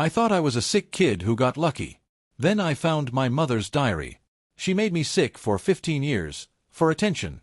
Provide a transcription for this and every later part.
I thought I was a sick kid who got lucky. Then I found my mother's diary. She made me sick for 15 years, for attention.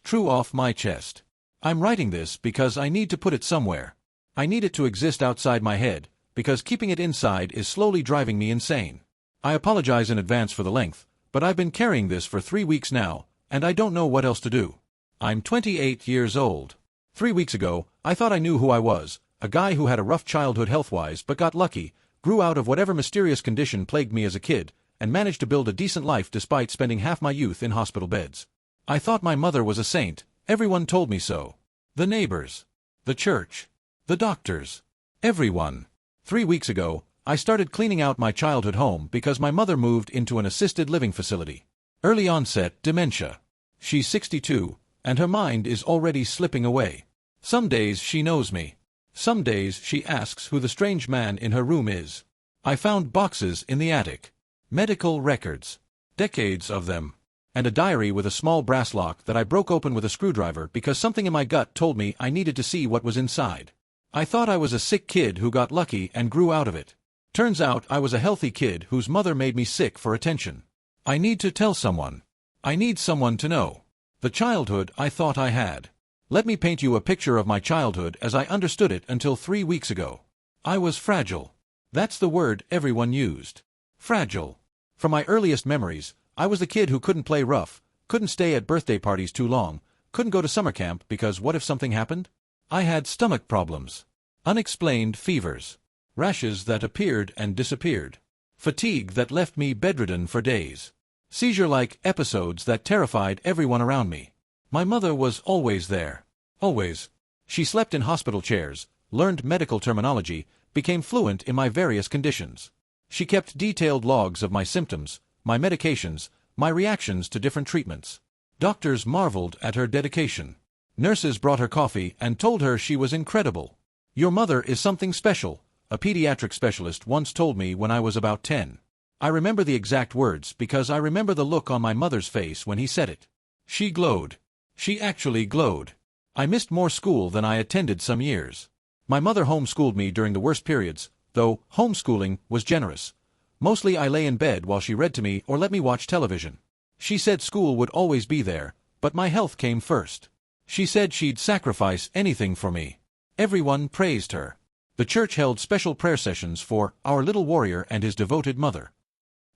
True off my chest. I'm writing this because I need to put it somewhere. I need it to exist outside my head, because keeping it inside is slowly driving me insane. I apologize in advance for the length, but I've been carrying this for 3 weeks now, and I don't know what else to do. I'm 28 years old. 3 weeks ago, I thought I knew who I was, a guy who had a rough childhood health-wise but got lucky, grew out of whatever mysterious condition plagued me as a kid, and managed to build a decent life despite spending half my youth in hospital beds. I thought my mother was a saint. Everyone told me so. The neighbors. The church. The doctors. Everyone. 3 weeks ago, I started cleaning out my childhood home because my mother moved into an assisted living facility. Early onset dementia. She's 62, and her mind is already slipping away. Some days she knows me. Some days she asks who the strange man in her room is. I found boxes in the attic. Medical records. Decades of them. And a diary with a small brass lock that I broke open with a screwdriver because something in my gut told me I needed to see what was inside. I thought I was a sick kid who got lucky and grew out of it. Turns out I was a healthy kid whose mother made me sick for attention. I need to tell someone. I need someone to know. The childhood I thought I had. Let me paint you a picture of my childhood as I understood it until 3 weeks ago. I was fragile. That's the word everyone used. Fragile. From my earliest memories, I was the kid who couldn't play rough, couldn't stay at birthday parties too long, couldn't go to summer camp because what if something happened? I had stomach problems. Unexplained fevers. Rashes that appeared and disappeared. Fatigue that left me bedridden for days. Seizure-like episodes that terrified everyone around me. My mother was always there. Always. She slept in hospital chairs, learned medical terminology, became fluent in my various conditions. She kept detailed logs of my symptoms, my medications, my reactions to different treatments. Doctors marveled at her dedication. Nurses brought her coffee and told her she was incredible. "Your mother is something special," a pediatric specialist once told me when I was about 10. I remember the exact words because I remember the look on my mother's face when he said it. She glowed. She actually glowed. I missed more school than I attended some years. My mother homeschooled me during the worst periods, though homeschooling was generous. Mostly I lay in bed while she read to me or let me watch television. She said school would always be there, but my health came first. She said she'd sacrifice anything for me. Everyone praised her. The church held special prayer sessions for our little warrior and his devoted mother.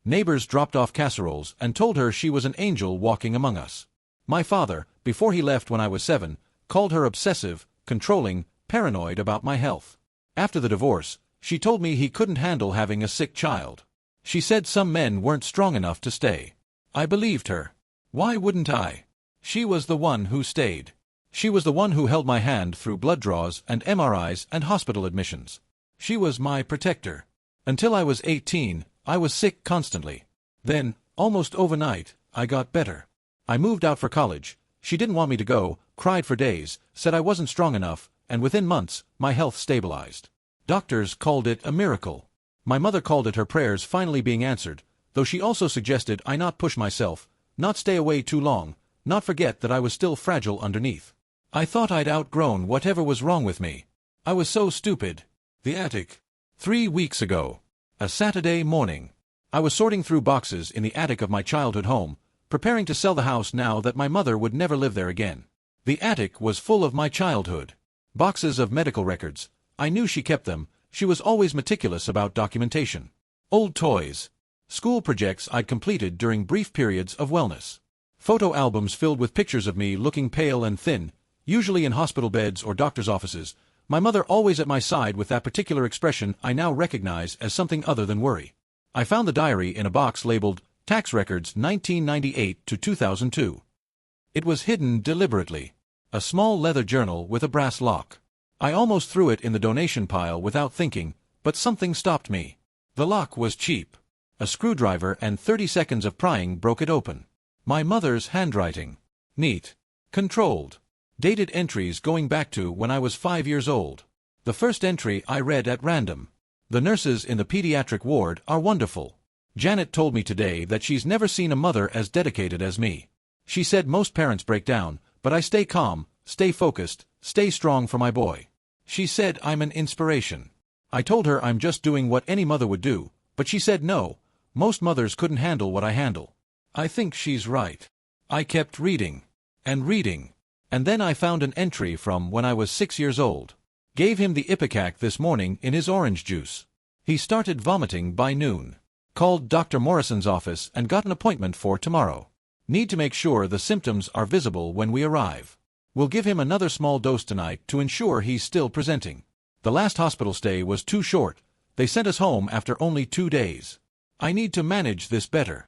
Neighbors dropped off casseroles and told her she was an angel walking among us. My father, before he left when I was 7, called her obsessive, controlling, paranoid about my health. After the divorce, she told me he couldn't handle having a sick child. She said some men weren't strong enough to stay. I believed her. Why wouldn't I? She was the one who stayed. She was the one who held my hand through blood draws and MRIs and hospital admissions. She was my protector. Until I was 18, I was sick constantly. Then, almost overnight, I got better. I moved out for college. She didn't want me to go, cried for days, said I wasn't strong enough, and within months, my health stabilized. Doctors called it a miracle. My mother called it her prayers finally being answered, though she also suggested I not push myself, not stay away too long, not forget that I was still fragile underneath. I thought I'd outgrown whatever was wrong with me. I was so stupid. The attic. 3 weeks ago. A Saturday morning. I was sorting through boxes in the attic of my childhood home, preparing to sell the house now that my mother would never live there again. The attic was full of my childhood. Boxes of medical records. I knew she kept them. She was always meticulous about documentation. Old toys. School projects I'd completed during brief periods of wellness. Photo albums filled with pictures of me looking pale and thin, usually in hospital beds or doctor's offices, my mother always at my side with that particular expression I now recognize as something other than worry. I found the diary in a box labeled Tax Records 1998 to 2002. It was hidden deliberately. A small leather journal with a brass lock. I almost threw it in the donation pile without thinking, but something stopped me. The lock was cheap. A screwdriver and 30 seconds of prying broke it open. My mother's handwriting. Neat. Controlled. Dated entries going back to when I was 5 years old. The first entry I read at random. The nurses in the pediatric ward are wonderful. Janet told me today that she's never seen a mother as dedicated as me. She said most parents break down, but I stay calm, stay focused, stay strong for my boy. She said I'm an inspiration. I told her I'm just doing what any mother would do, but she said no, most mothers couldn't handle what I handle. I think she's right. I kept reading. And reading. And then I found an entry from when I was 6 years old. Gave him the ipecac this morning in his orange juice. He started vomiting by noon. Called Dr. Morrison's office and got an appointment for tomorrow. Need to make sure the symptoms are visible when we arrive. We'll give him another small dose tonight to ensure he's still presenting. The last hospital stay was too short. They sent us home after only 2 days. I need to manage this better.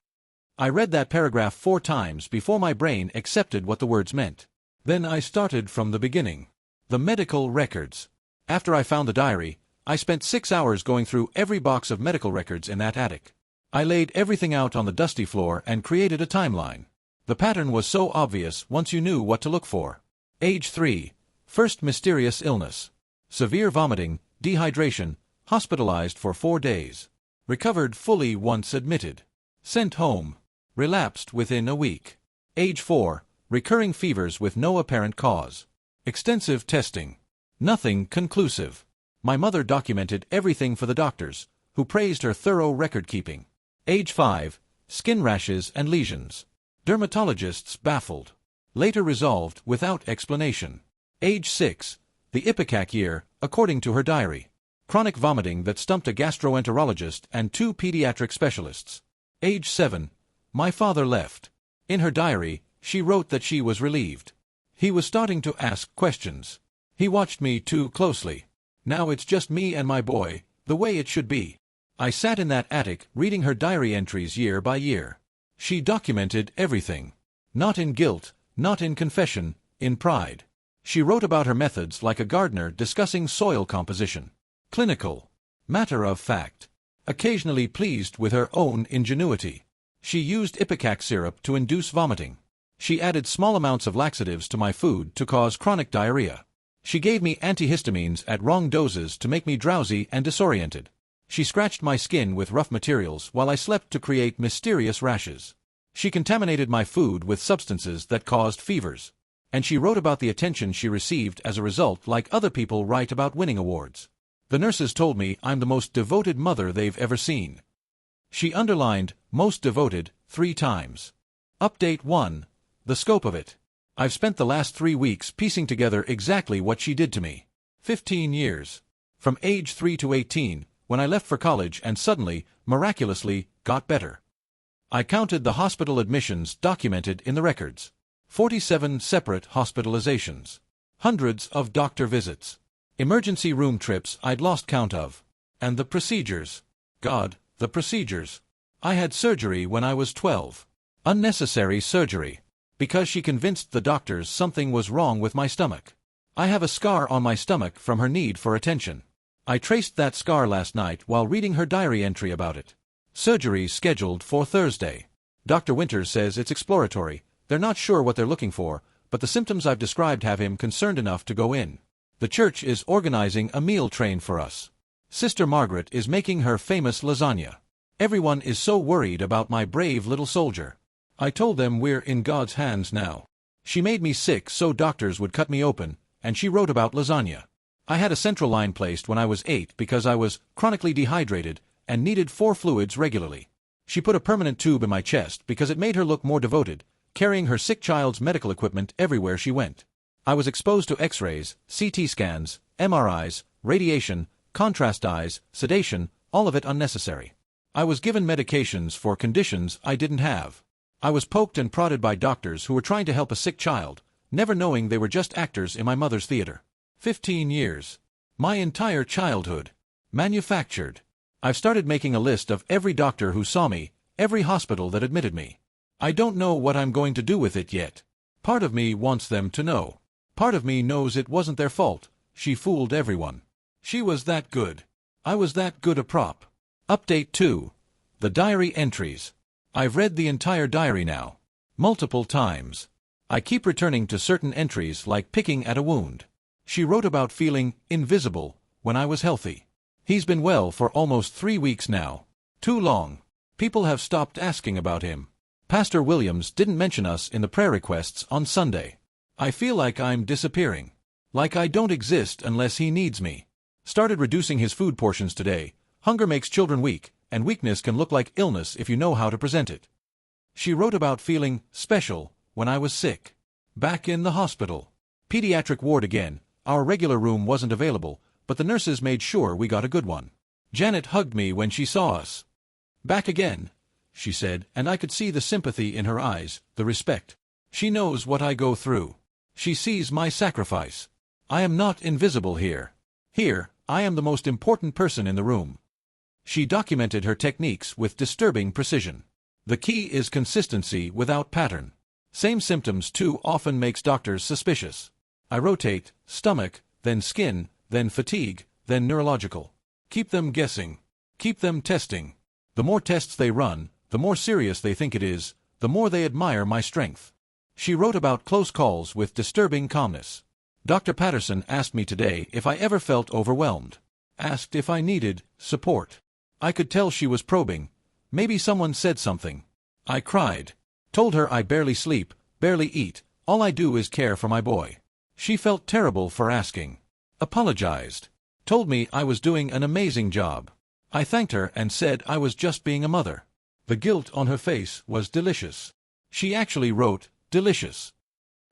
I read that paragraph 4 times before my brain accepted what the words meant. Then I started from the beginning. The medical records. After I found the diary, I spent 6 hours going through every box of medical records in that attic. I laid everything out on the dusty floor and created a timeline. The pattern was so obvious once you knew what to look for. Age 3. First mysterious illness. Severe vomiting, dehydration, hospitalized for 4 days. Recovered fully once admitted. Sent home. Relapsed within a week. Age 4. Recurring fevers with no apparent cause. Extensive testing. Nothing conclusive. My mother documented everything for the doctors, who praised her thorough record-keeping. Age 5. Skin rashes and lesions. Dermatologists baffled. Later resolved without explanation. Age 6. The ipecac year, according to her diary. Chronic vomiting that stumped a gastroenterologist and 2 pediatric specialists. Age 7. My father left. In her diary, she wrote that she was relieved. He was starting to ask questions. He watched me too closely. Now it's just me and my boy, the way it should be. I sat in that attic reading her diary entries year by year. She documented everything. Not in guilt, not in confession, in pride. She wrote about her methods like a gardener discussing soil composition. Clinical. Matter of fact. Occasionally pleased with her own ingenuity. She used ipecac syrup to induce vomiting. She added small amounts of laxatives to my food to cause chronic diarrhea. She gave me antihistamines at wrong doses to make me drowsy and disoriented. She scratched my skin with rough materials while I slept to create mysterious rashes. She contaminated my food with substances that caused fevers. And she wrote about the attention she received as a result like other people write about winning awards. The nurses told me I'm the most devoted mother they've ever seen. She underlined, most devoted, 3 times. Update 1. The scope of it. I've spent the last 3 weeks piecing together exactly what she did to me. 15 years. From age 3 to 18, when I left for college and suddenly, miraculously, got better. I counted the hospital admissions documented in the records. 47 separate hospitalizations. Hundreds of doctor visits. Emergency room trips I'd lost count of. And the procedures. God, the procedures. I had surgery when I was 12. Unnecessary surgery. Because she convinced the doctors something was wrong with my stomach. I have a scar on my stomach from her need for attention. I traced that scar last night while reading her diary entry about it. Surgery scheduled for Thursday. Dr. Winters says it's exploratory. They're not sure what they're looking for, but the symptoms I've described have him concerned enough to go in. The church is organizing a meal train for us. Sister Margaret is making her famous lasagna. Everyone is so worried about my brave little soldier. I told them we're in God's hands now. She made me sick so doctors would cut me open, and she wrote about lasagna. I had a central line placed when I was 8 because I was chronically dehydrated and needed 4 fluids regularly. She put a permanent tube in my chest because it made her look more devoted, carrying her sick child's medical equipment everywhere she went. I was exposed to X-rays, CT scans, MRIs, radiation, contrast dyes, sedation, all of it unnecessary. I was given medications for conditions I didn't have. I was poked and prodded by doctors who were trying to help a sick child, never knowing they were just actors in my mother's theater. 15 years. My entire childhood. Manufactured. I've started making a list of every doctor who saw me, every hospital that admitted me. I don't know what I'm going to do with it yet. Part of me wants them to know. Part of me knows it wasn't their fault. She fooled everyone. She was that good. I was that good a prop. Update 2. The diary entries. I've read the entire diary now. Multiple times. I keep returning to certain entries like picking at a wound. She wrote about feeling invisible when I was healthy. He's been well for almost 3 weeks now. Too long. People have stopped asking about him. Pastor Williams didn't mention us in the prayer requests on Sunday. I feel like I'm disappearing. Like I don't exist unless he needs me. Started reducing his food portions today. Hunger makes children weak, and weakness can look like illness if you know how to present it. She wrote about feeling special when I was sick. Back in the hospital. Pediatric ward again. Our regular room wasn't available, but the nurses made sure we got a good one. Janet hugged me when she saw us. Back again, she said, and I could see the sympathy in her eyes, the respect. She knows what I go through. She sees my sacrifice. I am not invisible here. Here, I am the most important person in the room. She documented her techniques with disturbing precision. The key is consistency without pattern. Same symptoms too often makes doctors suspicious. I rotate, stomach, then skin, then fatigue, then neurological. Keep them guessing. Keep them testing. The more tests they run, the more serious they think it is, the more they admire my strength. She wrote about close calls with disturbing calmness. Dr. Patterson asked me today if I ever felt overwhelmed. Asked if I needed support. I could tell she was probing. Maybe someone said something. I cried. Told her I barely sleep, barely eat, all I do is care for my boy. She felt terrible for asking. Apologized. Told me I was doing an amazing job. I thanked her and said I was just being a mother. The guilt on her face was delicious. She actually wrote, delicious.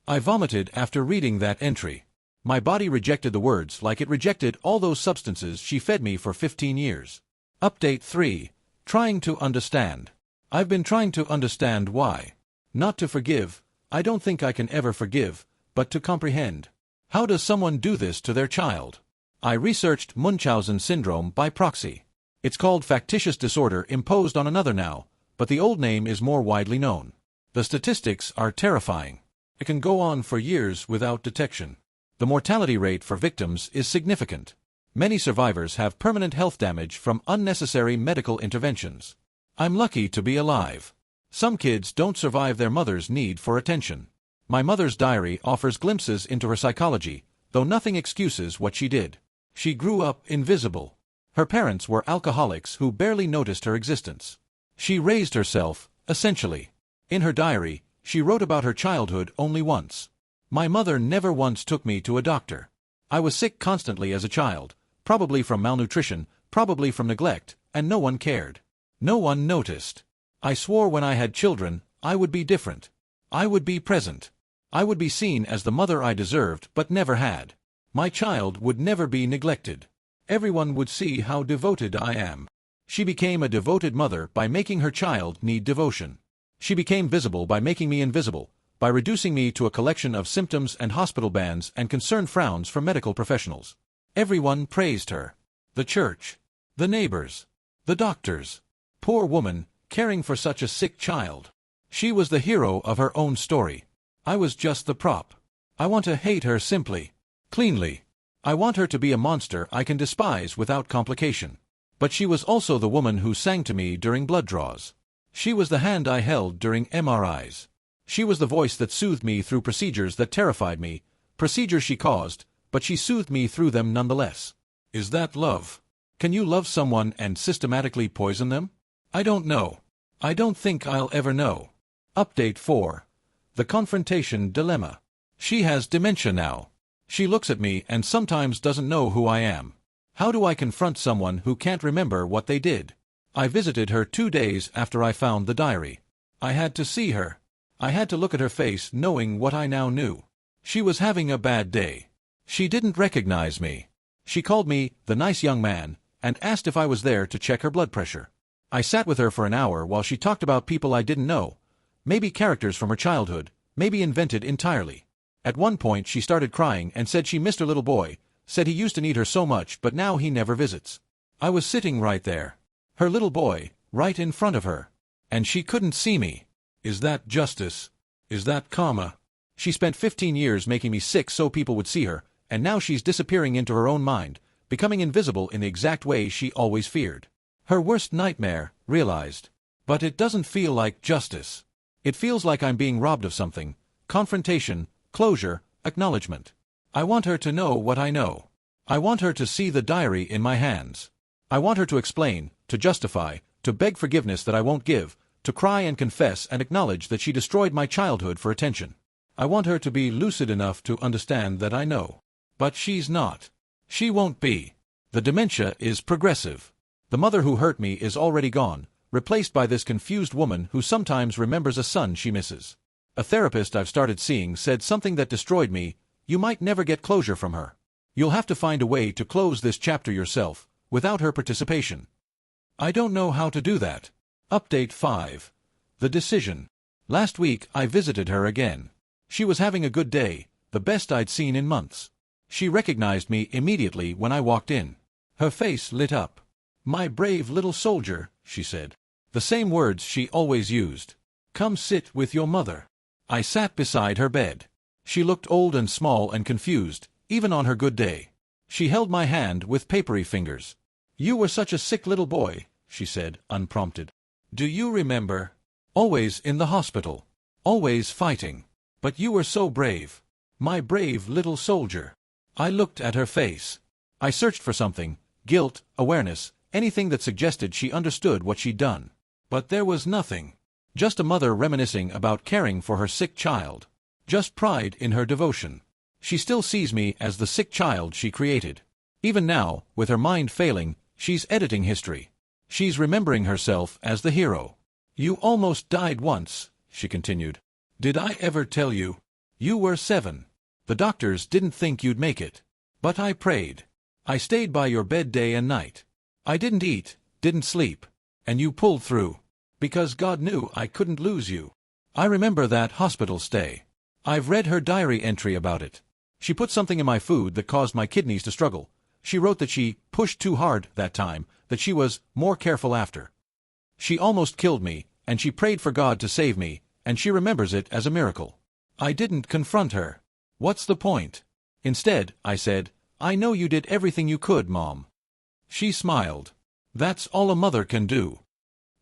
I vomited after reading that entry. My body rejected the words like it rejected all those substances she fed me for 15 years. Update 3. Trying to understand. I've been trying to understand why. Not to forgive, I don't think I can ever forgive, but to comprehend. How does someone do this to their child? I researched Munchausen syndrome by proxy. It's called factitious disorder imposed on another now, but the old name is more widely known. The statistics are terrifying. It can go on for years without detection. The mortality rate for victims is significant. Many survivors have permanent health damage from unnecessary medical interventions. I'm lucky to be alive. Some kids don't survive their mother's need for attention. My mother's diary offers glimpses into her psychology, though nothing excuses what she did. She grew up invisible. Her parents were alcoholics who barely noticed her existence. She raised herself, essentially. In her diary, she wrote about her childhood only once. My mother never once took me to a doctor. I was sick constantly as a child, probably from malnutrition, probably from neglect, and no one cared. No one noticed. I swore when I had children, I would be different. I would be present. I would be seen as the mother I deserved but never had. My child would never be neglected. Everyone would see how devoted I am. She became a devoted mother by making her child need devotion. She became visible by making me invisible, by reducing me to a collection of symptoms and hospital bans and concerned frowns from medical professionals. Everyone praised her. The church. The neighbors. The doctors. Poor woman, caring for such a sick child. She was the hero of her own story. I was just the prop. I want to hate her simply. Cleanly. I want her to be a monster I can despise without complication. But she was also the woman who sang to me during blood draws. She was the hand I held during MRIs. She was the voice that soothed me through procedures that terrified me, procedures she caused, but she soothed me through them nonetheless. Is that love? Can you love someone and systematically poison them? I don't know. I don't think I'll ever know. Update 4. The confrontation dilemma. She has dementia now. She looks at me and sometimes doesn't know who I am. How do I confront someone who can't remember what they did? I visited her 2 days after I found the diary. I had to see her. I had to look at her face knowing what I now knew. She was having a bad day. She didn't recognize me. She called me the nice young man and asked if I was there to check her blood pressure. I sat with her for an hour while she talked about people I didn't know, maybe characters from her childhood, maybe invented entirely. At one point she started crying and said she missed her little boy, said he used to need her so much but now he never visits. I was sitting right there. Her little boy, right in front of her. And she couldn't see me. Is that justice? Is that karma? She spent 15 years making me sick so people would see her, and now she's disappearing into her own mind, becoming invisible in the exact way she always feared. Her worst nightmare, realized. But it doesn't feel like justice. It feels like I'm being robbed of something. Confrontation, closure, acknowledgement. I want her to know what I know. I want her to see the diary in my hands. I want her to explain, to justify, to beg forgiveness that I won't give, to cry and confess and acknowledge that she destroyed my childhood for attention. I want her to be lucid enough to understand that I know. But she's not. She won't be. The dementia is progressive. The mother who hurt me is already gone, replaced by this confused woman who sometimes remembers a son she misses. A therapist I've started seeing said something that destroyed me: you might never get closure from her. You'll have to find a way to close this chapter yourself, without her participation. I don't know how to do that. Update 5. The decision. Last week I visited her again. She was having a good day, the best I'd seen in months. She recognized me immediately when I walked in. Her face lit up. "My brave little soldier," she said. The same words she always used. "Come sit with your mother." I sat beside her bed. She looked old and small and confused, even on her good day. She held my hand with papery fingers. "You were such a sick little boy," she said, unprompted. "Do you remember? Always in the hospital. Always fighting. But you were so brave. My brave little soldier." I looked at her face. I searched for something: guilt, awareness, anything that suggested she understood what she'd done. But there was nothing. Just a mother reminiscing about caring for her sick child. Just pride in her devotion. She still sees me as the sick child she created. Even now, with her mind failing, she's editing history. She's remembering herself as the hero. "You almost died once," she continued. "Did I ever tell you? You were 7. The doctors didn't think you'd make it. But I prayed. I stayed by your bed day and night. I didn't eat, didn't sleep. And you pulled through. Because God knew I couldn't lose you." I remember that hospital stay. I've read her diary entry about it. She put something in my food that caused my kidneys to struggle. She wrote that she pushed too hard that time, that she was more careful after. She almost killed me, and she prayed for God to save me, and she remembers it as a miracle. I didn't confront her. What's the point? Instead, I said, "I know you did everything you could, Mom." She smiled. "That's all a mother can do."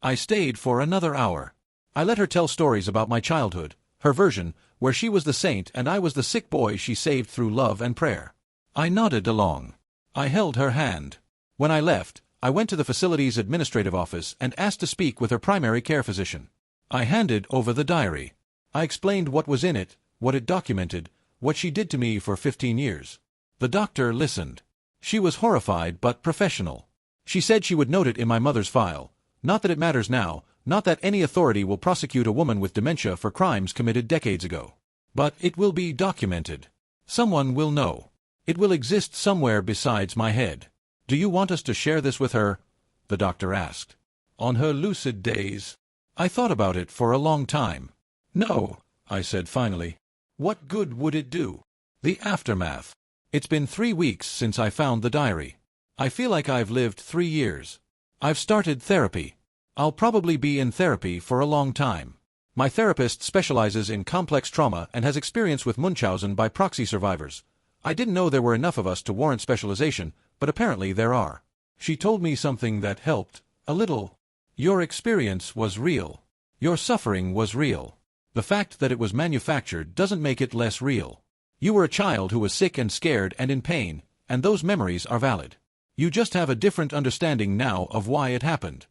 I stayed for another hour. I let her tell stories about my childhood, her version, where she was the saint and I was the sick boy she saved through love and prayer. I nodded along. I held her hand. When I left, I went to the facility's administrative office and asked to speak with her primary care physician. I handed over the diary. I explained what was in it, what it documented, what she did to me for 15 years. The doctor listened. She was horrified but professional. She said she would note it in my mother's file. Not that it matters now, not that any authority will prosecute a woman with dementia for crimes committed decades ago. But it will be documented. Someone will know. It will exist somewhere besides my head. "Do you want us to share this with her?" the doctor asked. "On her lucid days?" I thought about it for a long time. "No," I said finally. "What good would it do?" The aftermath. It's been 3 weeks since I found the diary. I feel like I've lived 3 years. I've started therapy. I'll probably be in therapy for a long time. My therapist specializes in complex trauma and has experience with Munchausen by proxy survivors. I didn't know there were enough of us to warrant specialization, but apparently there are. She told me something that helped, a little. Your experience was real. Your suffering was real. The fact that it was manufactured doesn't make it less real. You were a child who was sick and scared and in pain, and those memories are valid. You just have a different understanding now of why it happened.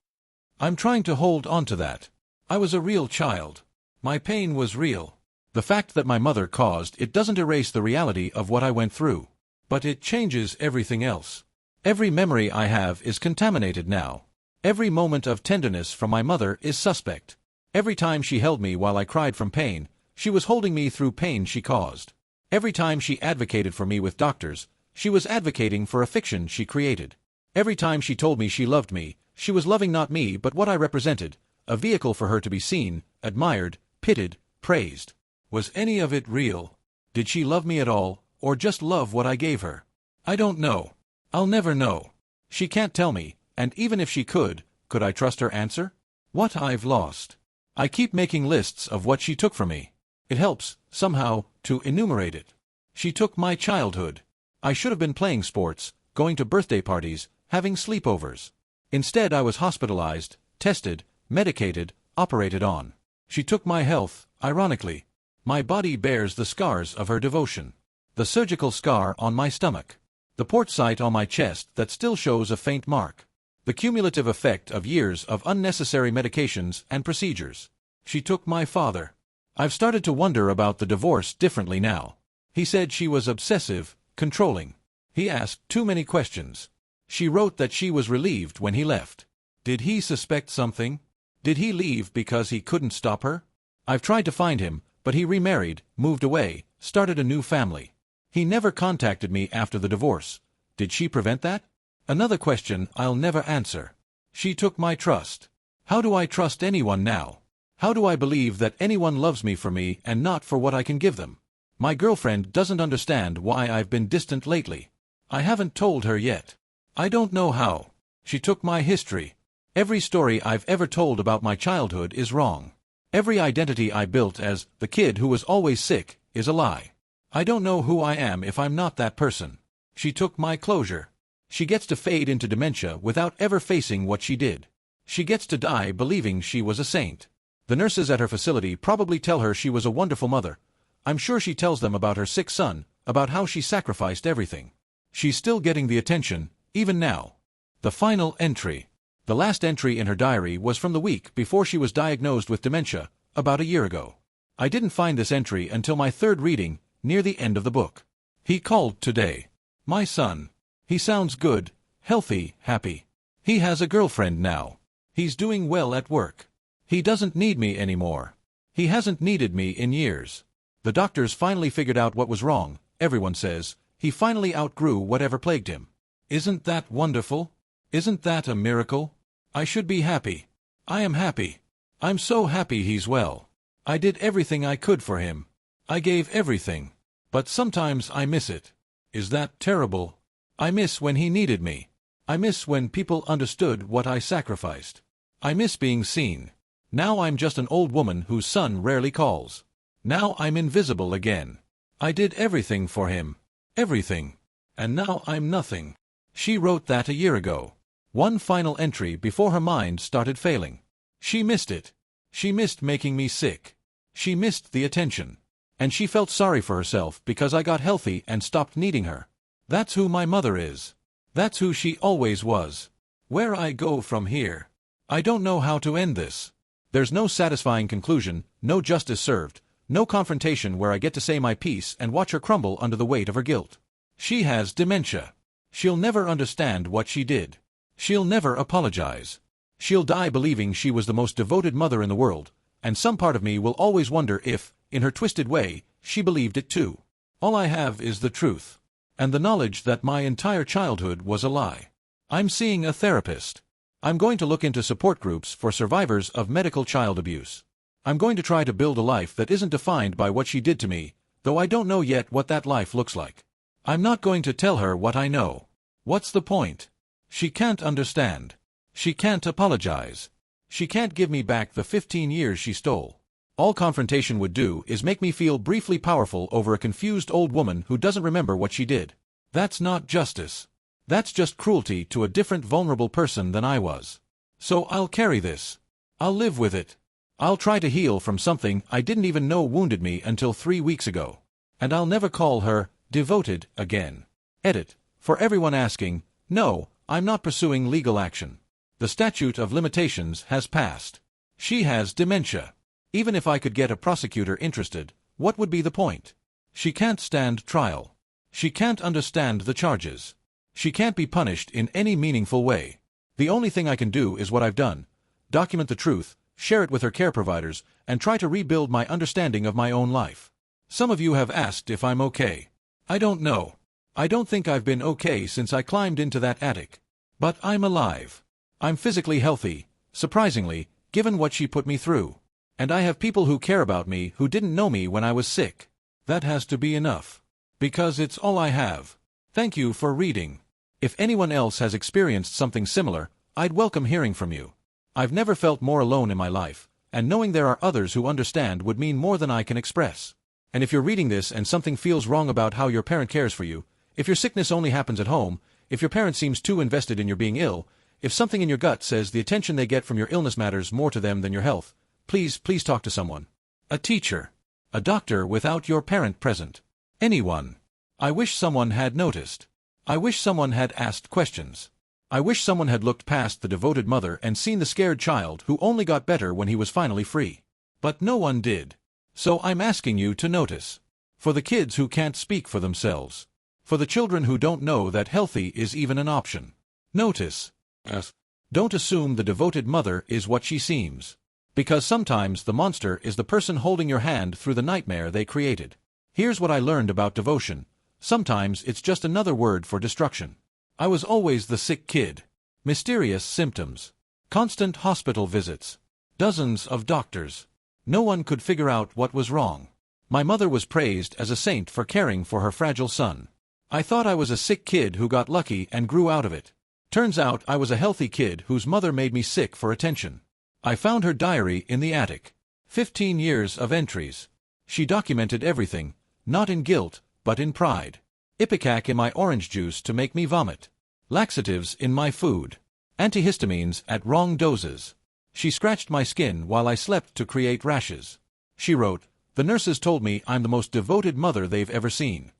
I'm trying to hold on to that. I was a real child. My pain was real. The fact that my mother caused it doesn't erase the reality of what I went through. But it changes everything else. Every memory I have is contaminated now. Every moment of tenderness from my mother is suspect. Every time she held me while I cried from pain, she was holding me through pain she caused. Every time she advocated for me with doctors, she was advocating for a fiction she created. Every time she told me she loved me, she was loving not me but what I represented, a vehicle for her to be seen, admired, pitied, praised. Was any of it real? Did she love me at all, or just love what I gave her? I don't know. I'll never know. She can't tell me, and even if she could I trust her answer? What I've lost. I keep making lists of what she took from me. It helps, somehow, to enumerate it. She took my childhood. I should have been playing sports, going to birthday parties, having sleepovers. Instead I was hospitalized, tested, medicated, operated on. She took my health, ironically. My body bears the scars of her devotion. The surgical scar on my stomach. The port site on my chest that still shows a faint mark. The cumulative effect of years of unnecessary medications and procedures. She took my father. I've started to wonder about the divorce differently now. He said she was obsessive, controlling. He asked too many questions. She wrote that she was relieved when he left. Did he suspect something? Did he leave because he couldn't stop her? I've tried to find him, but he remarried, moved away, started a new family. He never contacted me after the divorce. Did she prevent that? Another question I'll never answer. She took my trust. How do I trust anyone now? How do I believe that anyone loves me for me and not for what I can give them? My girlfriend doesn't understand why I've been distant lately. I haven't told her yet. I don't know how. She took my history. Every story I've ever told about my childhood is wrong. Every identity I built as the kid who was always sick is a lie. I don't know who I am if I'm not that person. She took my closure. She gets to fade into dementia without ever facing what she did. She gets to die believing she was a saint. The nurses at her facility probably tell her she was a wonderful mother. I'm sure she tells them about her sick son, about how she sacrificed everything. She's still getting the attention, even now. The final entry. The last entry in her diary was from the week before she was diagnosed with dementia, about a year ago. I didn't find this entry until my third reading, near the end of the book. He called today. My son. He sounds good, healthy, happy. He has a girlfriend now. He's doing well at work. He doesn't need me anymore. He hasn't needed me in years. The doctors finally figured out what was wrong, everyone says. He finally outgrew whatever plagued him. Isn't that wonderful? Isn't that a miracle? I should be happy. I am happy. I'm so happy he's well. I did everything I could for him. I gave everything. But sometimes I miss it. Is that terrible? I miss when he needed me. I miss when people understood what I sacrificed. I miss being seen. Now I'm just an old woman whose son rarely calls. Now I'm invisible again. I did everything for him. Everything. And now I'm nothing. She wrote that a year ago. One final entry before her mind started failing. She missed it. She missed making me sick. She missed the attention. And she felt sorry for herself because I got healthy and stopped needing her. That's who my mother is. That's who she always was. Where I go from here. I don't know how to end this. There's no satisfying conclusion, no justice served, no confrontation where I get to say my piece and watch her crumble under the weight of her guilt. She has dementia. She'll never understand what she did. She'll never apologize. She'll die believing she was the most devoted mother in the world, and some part of me will always wonder if, in her twisted way, she believed it too. All I have is the truth. And the knowledge that my entire childhood was a lie. I'm seeing a therapist. I'm going to look into support groups for survivors of medical child abuse. I'm going to try to build a life that isn't defined by what she did to me, though I don't know yet what that life looks like. I'm not going to tell her what I know. What's the point? She can't understand. She can't apologize. She can't give me back the 15 years she stole. All confrontation would do is make me feel briefly powerful over a confused old woman who doesn't remember what she did. That's not justice. That's just cruelty to a different vulnerable person than I was. So I'll carry this. I'll live with it. I'll try to heal from something I didn't even know wounded me until 3 weeks ago. And I'll never call her devoted again. Edit. For everyone asking, no, I'm not pursuing legal action. The statute of limitations has passed. She has dementia. Even if I could get a prosecutor interested, what would be the point? She can't stand trial. She can't understand the charges. She can't be punished in any meaningful way. The only thing I can do is what I've done. Document the truth, share it with her care providers, and try to rebuild my understanding of my own life. Some of you have asked if I'm okay. I don't know. I don't think I've been okay since I climbed into that attic. But I'm alive. I'm physically healthy, surprisingly, given what she put me through. And I have people who care about me who didn't know me when I was sick. That has to be enough. Because it's all I have. Thank you for reading. If anyone else has experienced something similar, I'd welcome hearing from you. I've never felt more alone in my life, and knowing there are others who understand would mean more than I can express. And if you're reading this and something feels wrong about how your parent cares for you, if your sickness only happens at home, if your parent seems too invested in your being ill, if something in your gut says the attention they get from your illness matters more to them than your health, please talk to someone. A teacher. A doctor without your parent present. Anyone. I wish someone had noticed. I wish someone had asked questions. I wish someone had looked past the devoted mother and seen the scared child who only got better when he was finally free. But no one did. So I'm asking you to notice. For the kids who can't speak for themselves. For the children who don't know that healthy is even an option. Notice. Yes. Don't assume the devoted mother is what she seems. Because sometimes the monster is the person holding your hand through the nightmare they created. Here's what I learned about devotion. Sometimes it's just another word for destruction. I was always the sick kid. Mysterious symptoms. Constant hospital visits. Dozens of doctors. No one could figure out what was wrong. My mother was praised as a saint for caring for her fragile son. I thought I was a sick kid who got lucky and grew out of it. Turns out I was a healthy kid whose mother made me sick for attention. I found her diary in the attic. 15 years of entries. She documented everything, not in guilt, but in pride. Ipecac in my orange juice to make me vomit. Laxatives in my food. Antihistamines at wrong doses. She scratched my skin while I slept to create rashes. She wrote, "The nurses told me I'm the most devoted mother they've ever seen."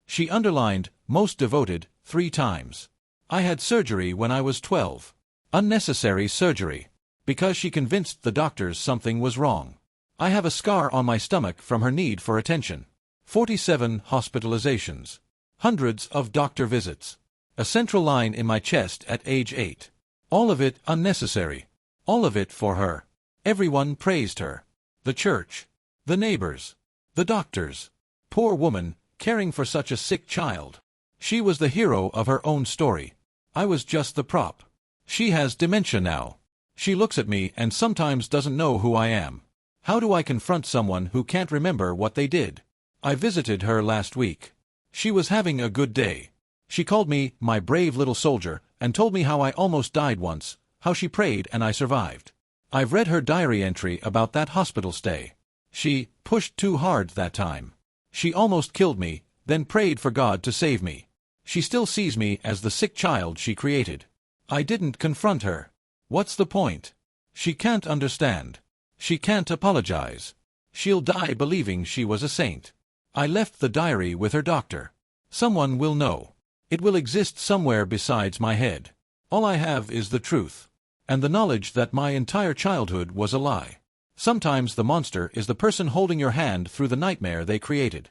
She underlined, "most devoted," 3 times. I had surgery when I was 12. Unnecessary surgery. Because she convinced the doctors something was wrong. I have a scar on my stomach from her need for attention. 47 hospitalizations. Hundreds of doctor visits. A central line in my chest at age 8. All of it unnecessary. All of it for her. Everyone praised her. The church. The neighbors. The doctors. Poor woman, caring for such a sick child. She was the hero of her own story. I was just the prop. She has dementia now. She looks at me and sometimes doesn't know who I am. How do I confront someone who can't remember what they did? I visited her last week. She was having a good day. She called me my brave little soldier and told me how I almost died once, how she prayed and I survived. I've read her diary entry about that hospital stay. She pushed too hard that time. She almost killed me, then prayed for God to save me. She still sees me as the sick child she created. I didn't confront her. What's the point? She can't understand. She can't apologize. She'll die believing she was a saint. I left the diary with her doctor. Someone will know. It will exist somewhere besides my head. All I have is the truth. And the knowledge that my entire childhood was a lie. Sometimes the monster is the person holding your hand through the nightmare they created.